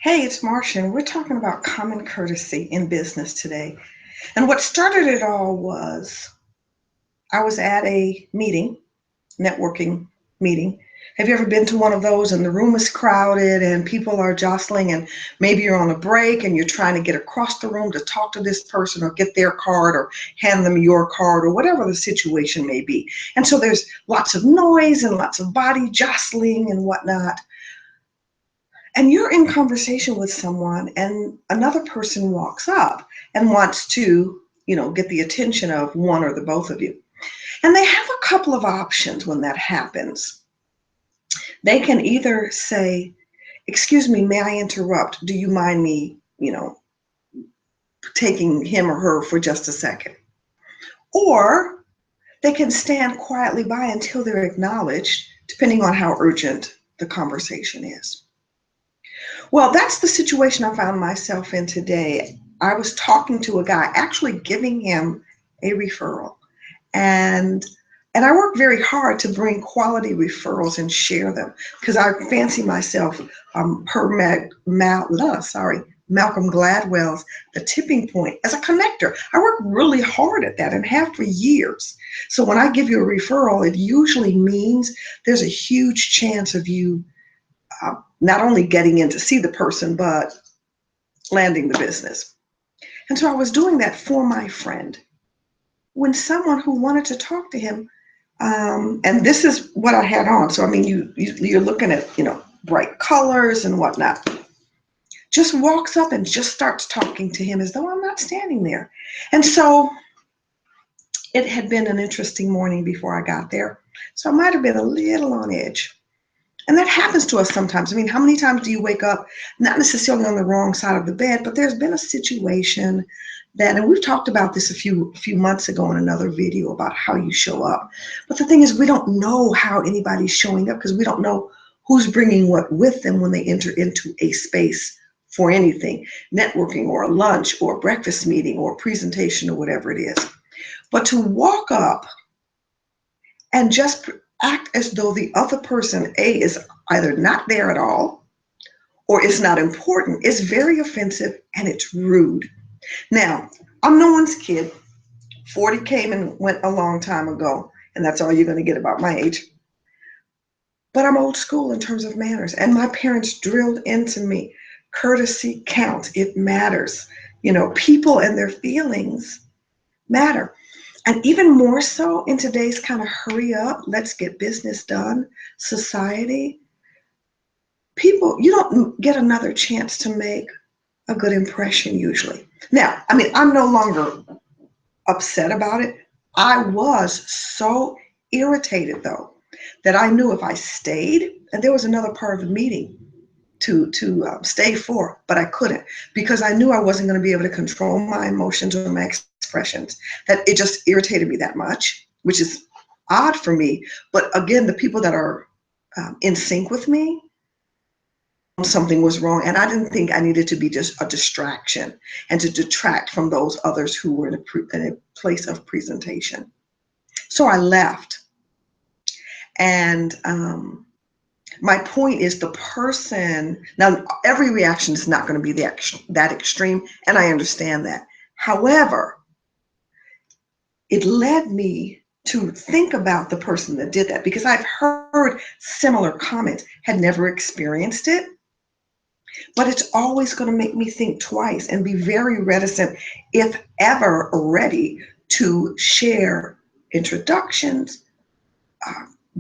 Hey, it's Marcia, and we're talking about common courtesy in business today. And what started it all was I was at a meeting, networking meeting. Have you ever been to one of those and the room is crowded and people are jostling, and maybe you're on a break and you're trying to get across the room to talk to this person or get their card or hand them your card or whatever the situation may be. And so there's lots of noise and lots of body jostling and whatnot. And you're in conversation with someone and another person walks up and wants to, get the attention of one or the both of you. And they have a couple of options when that happens. They can either say, "Excuse me, may I interrupt? Do you mind me, taking him or her for just a second?" Or they can stand quietly by until they're acknowledged, depending on how urgent the conversation is. Well, that's the situation I found myself in today. I was talking to a guy, actually giving him a referral. And and I work very hard to bring quality referrals and share them because I fancy myself Malcolm Gladwell's The Tipping Point as a connector. I work really hard at that and have for years. So when I give you a referral, it usually means there's a huge chance of you not only getting in to see the person, but landing the business. And so I was doing that for my friend when someone who wanted to talk to him, and this is what I had on. So, I mean, you're looking at, bright colors and whatnot, just walks up and just starts talking to him as though I'm not standing there. And so it had been an interesting morning before I got there. So I might have been a little on edge. And that happens to us sometimes. I mean, how many times do you wake up, not necessarily on the wrong side of the bed, but there's been a situation that, and we've talked about this a few months ago in another video about how you show up. But the thing is, we don't know how anybody's showing up because we don't know who's bringing what with them when they enter into a space for anything, networking or a lunch or a breakfast meeting or a presentation or whatever it is. But to walk up and just act as though the other person, A, is either not there at all or is not important, is very offensive and it's rude. Now, I'm no one's kid. 40 came and went a long time ago, and that's all you're going to get about my age. But I'm old school in terms of manners, and my parents drilled into me, courtesy counts, it matters. People and their feelings matter. And even more so in today's kind of hurry up, let's get business done society, people, you don't get another chance to make a good impression usually. Now, I mean, I'm no longer upset about it. I was so irritated though that I knew if I stayed, and there was another part of the meeting to stay for, but I couldn't because I knew I wasn't going to be able to control my emotions or my expressions, that it just irritated me that much, which is odd for me. But again, the people that are in sync with me, something was wrong, and I didn't think I needed to be just a distraction and to detract from those others who were in a place of presentation. So I left. And my point is, the person, now every reaction is not going to be that extreme, and I understand that. However, it led me to think about the person that did that because I've heard similar comments, had never experienced it. But it's always going to make me think twice and be very reticent, if ever ready, to share introductions,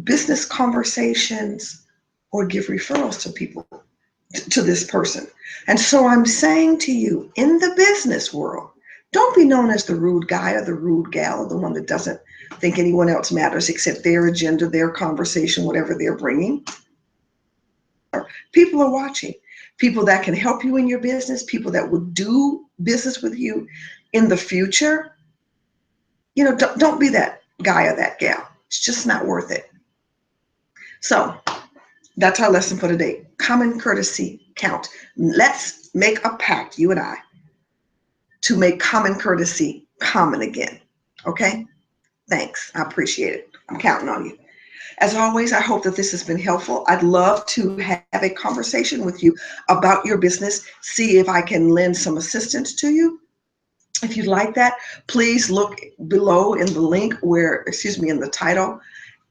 business conversations, or give referrals to people, to this person. And so I'm saying to you, in the business world, don't be known as the rude guy or the rude gal or the one that doesn't think anyone else matters except their agenda, their conversation, whatever they're bringing. People are watching. People that can help you in your business, people that will do business with you in the future. Don't be that guy or that gal. It's just not worth it. So that's our lesson for today. Common courtesy count. Let's make a pact, you and I, to make common courtesy common again. Okay? Thanks. I appreciate it. I'm counting on you. As always, I hope that this has been helpful. I'd love to have a conversation with you about your business, see if I can lend some assistance to you. If you'd like that, please look below in the link where, excuse me, in the title,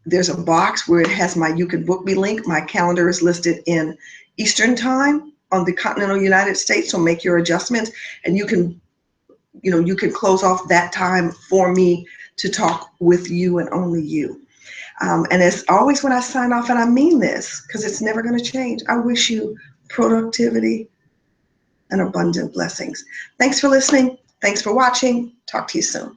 there's a box where it has my You Can Book Me link. My calendar is listed in Eastern Time on the continental United States, so make your adjustments, and you can close off that time for me to talk with you and only you. And as always, when I sign off, and I mean this because it's never going to change, I wish you productivity and abundant blessings. Thanks for listening. Thanks for watching. Talk to you soon.